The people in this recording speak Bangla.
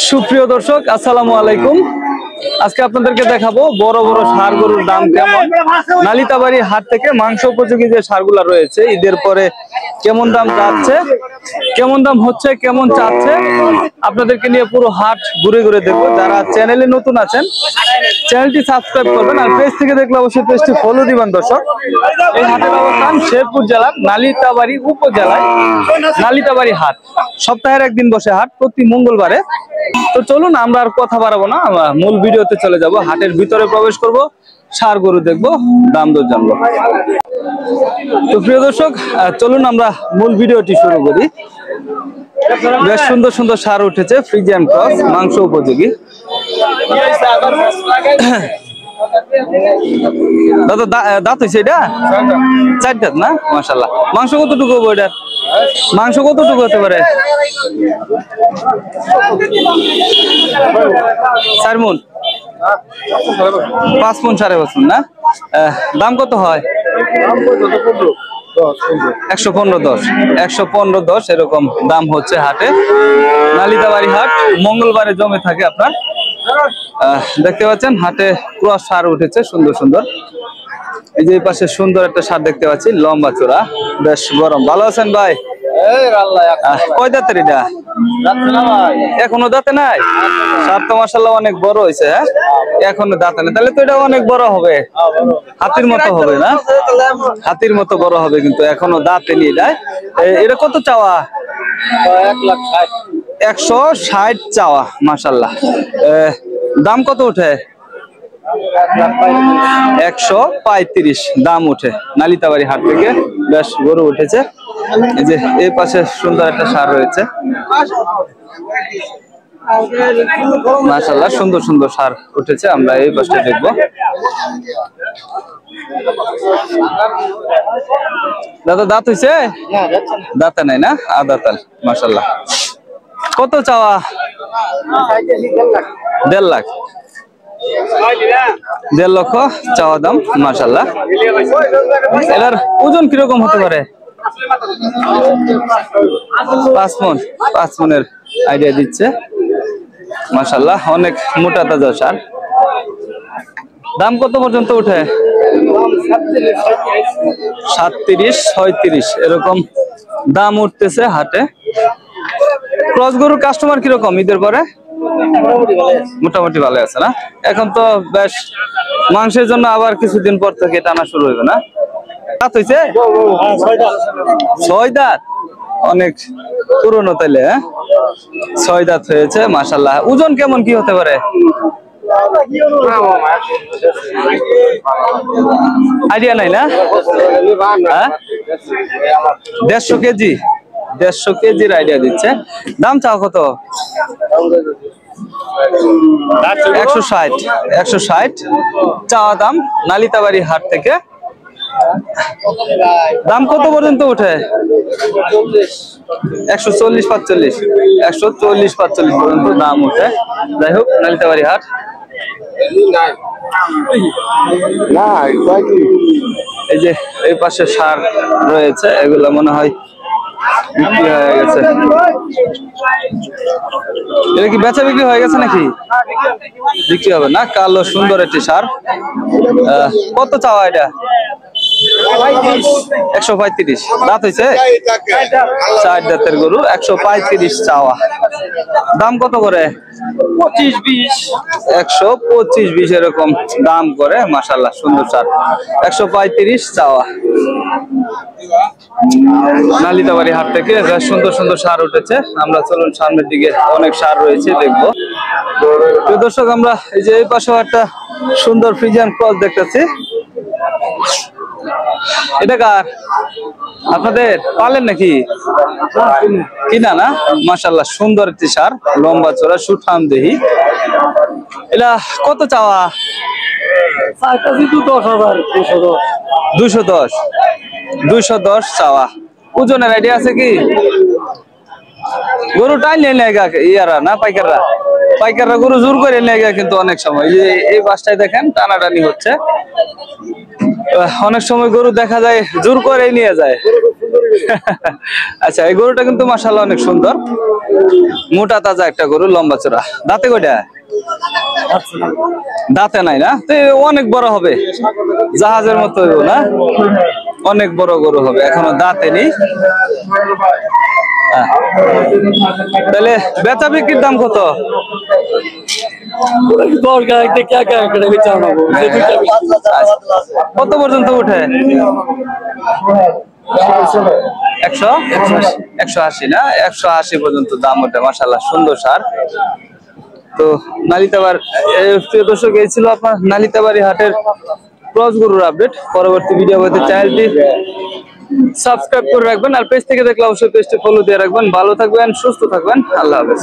সুপ্রিয় দর্শক আসসালামু আলাইকুম। আজকে আপনাদেরকে দেখাবো বড় বড় ষাঁড় গরুর দাম কেমন। নালিতাবাড়ি হাট থেকে মাংস উপযোগী যে ষাঁড়গুলা রয়েছে ঈদের পরে কেমন দাম যাচ্ছে, কেমন দাম হচ্ছে, কেমন চাচ্ছে, আপনাদেরকে নিয়ে পুরো হাট ঘুরে ঘুরে দেখবো। যারা চ্যানেলে নতুন আছেন চ্যানেলটি সাবস্ক্রাইব করবেন, আর পেজ থেকে দেখলে অবশ্যই পেজটি ফলো দিবেন। দর্শক, এই হাটের অবস্থান শেরপুর জেলার নালিতাবাড়ি উপজেলায় নালিতাবাড়ি হাট। সপ্তাহের একদিন বসে হাট, প্রতি মঙ্গলবারে। তো চলুন আমরা আর কথা বাড়াবো না, আমরা মূল ভিডিওতে চলে যাব। হাটের ভিতরে প্রবেশ করব, ষাঁড় গরু দেখবো, দাম দর জানবো। তো প্রিয় দর্শক চলুন আমরা মূল ভিডিওটি শুরু করি। বেশ সুন্দর সুন্দর ষাঁড় উঠেছে, ফ্রিজিয়ান ক্রস, মাংস উপযোগী। দাদা দাঁত হয়েছে এটা? 4 দাঁত না? মাশাআল্লাহ। মাংস কতটুকু হবে এটার? মাংস কতটুকু হতে পারে? 4 মণ, 5 মণ, 5.5 মণ না? দাম কত হয়? 115-10 এরকম দাম হচ্ছে হাটে। নালিতাবাড়ি হাট মঙ্গলবারে জমে থাকে আপনার। দেখতে পাচ্ছেন হাটে ক্রস ষাঁড় উঠেছে সুন্দর সুন্দর। এই যে পাশে সুন্দর একটা ষাঁড় দেখতে পাচ্ছি, লম্বা চোরা, বেশ গরম। ভালো আছেন ভাই? কয় দাঁতের এটা? এখনো দাঁতে নাই? ষাঁড় তো মাশাআল্লাহ অনেক বড় হয়েছে। এখনো দাঁতে নেই, তাহলে তো এটা অনেক বড় হবে, হাতির মতো হবে না? হাতির মতো বড় হবে, কিন্তু এখনো দাঁতে নিয়ে যায়। এটা কত চাওয়া? 160 চাওয়া। মাশাআল্লাহ। দাম কত উঠে? 135 দাম উঠে নালিতাবাড়ি হাট থেকে। বেশ গরু উঠেছে। এই যে এই পাশে সুন্দর একটা ষাঁড় রয়েছে, মাশাআল্লাহ সুন্দর সুন্দর ষাঁড় উঠেছে। আমরা এই পাশে দেখবো। দাদা দাঁত হইছে? দাঁতে নাই না? আদা তাল। মাশাআল্লাহ। কত চাওয়া? 1.5 লাখ। 1.5 লক্ষ চাওয়া দাম। মাশাআল্লাহ। এটার ওজন কিরকম হতে পারে? 5 মণ। 5 মণের আইডিয়া দিচ্ছে। মাশাআল্লাহ অনেক মোটা তাজা ষাঁড়। দাম কত পর্যন্ত উঠে? 37-36 এরকম দাম উঠতেছে হাটে। ক্রস গরুর কাস্টমার কিরকম ঈদের পরে? মোটামুটি ভালো আছে না? এখন তো বেশ মাংসের জন্য আবার কিছুদিন পর থেকে টানা শুরু হইবে না? দাঁত হইছে? 6 দাঁত। অনেক পুরনো তাইলে। 6 দাঁত হয়েছে। মাশাআল্লাহ। ওজন কেমন কি হতে পারে? আইডিয়া নাই না? 150 কেজি। 150 কেজির আইডিয়া দিচ্ছে। দাম চাও কত? 160 চাওয়া দাম নালিতাবাড়ি হাট থেকে। দাম কত পর্যন্ত উঠে? 140-45 পর্যন্ত দাম উঠে। যাই হোক, নালিতাবাড়ি হাট। এই যে এই পাশে ষাঁড় রয়েছে, এগুলো মনে হয় বিক্রি হয়ে গেছে। এটা কি বেচা বিক্রি হয়ে গেছে নাকি? বিক্রি হবে না? কালো সুন্দর একটি ষাঁড়। কত চাওয়া এটা? 135। দাঁত হয়েছে? 4 দাঁতের গরু। 135 চাওয়া। দাম কত করে? 125-20 এরকম দাম করে। মাশাআল্লাহ সুন্দর ষাঁড়। 135 চাওয়া। নালিতাবাড়ি হাট থেকে সুন্দর সুন্দর ষাঁড় উঠেছে। আমরা চলুন সামনের দিকে, অনেক ষাঁড় রয়েছে, দেখবো। প্রিয় দর্শক আমরা এই যে এই পাশেও একটা সুন্দর ফ্রিজিয়ান ক্রস দেখতেছি। এটা কার? আপনাদের পালেন নাকি? কিনা না? মাশাআল্লাহ সুন্দর একটি ষাঁড়, লম্বা চড়া, সুঠাম দেহি। এটা কত চাওয়া? 210 চাওয়া। ওজনের আইডিয়া আছে কি? গরু টাইম নেই ইয়ারা না পাইকাররা? পাইকাররা গরু জোর করে নিয়ে কিন্তু অনেক সময় এই বাসটায় দেখেন টানাটানি হচ্ছে। অনেক সময় গরু দেখা যায় জোর করে নিয়ে যায়। আচ্ছা, এই গরুটা কিন্তু মাশাআল্লাহ অনেক সুন্দর, মোটা তাজা একটা গরু, লম্বা চড়া। দাঁতে কয়টা? দাঁতে নাই না, তো অনেক বড় হবে, জাহাজের মতো হইব না, অনেক বড় গরু হবে, এখনো দাঁতে নেই। তাহলে বেচা বিক্রির দাম কত? কত পর্যন্ত উঠে? 180 না, 180 পর্যন্ত দাম ওঠে। মাশাআল্লাহ সুন্দর সার। তো নালিতাবার প্রিয় দর্শক, এই ছিল আপনার নালিতাবাড়ি হাটের ক্রস গরুর আপডেট। পরবর্তী ভিডিও পেতে চ্যানেলটি সাবস্ক্রাইব করে রাখবেন, আর পেজ থেকে দেখলে অবশ্যই পেজটি ফলো দিয়ে রাখবেন। ভালো থাকবেন, সুস্থ থাকবেন, আল্লাহ হাফেজ।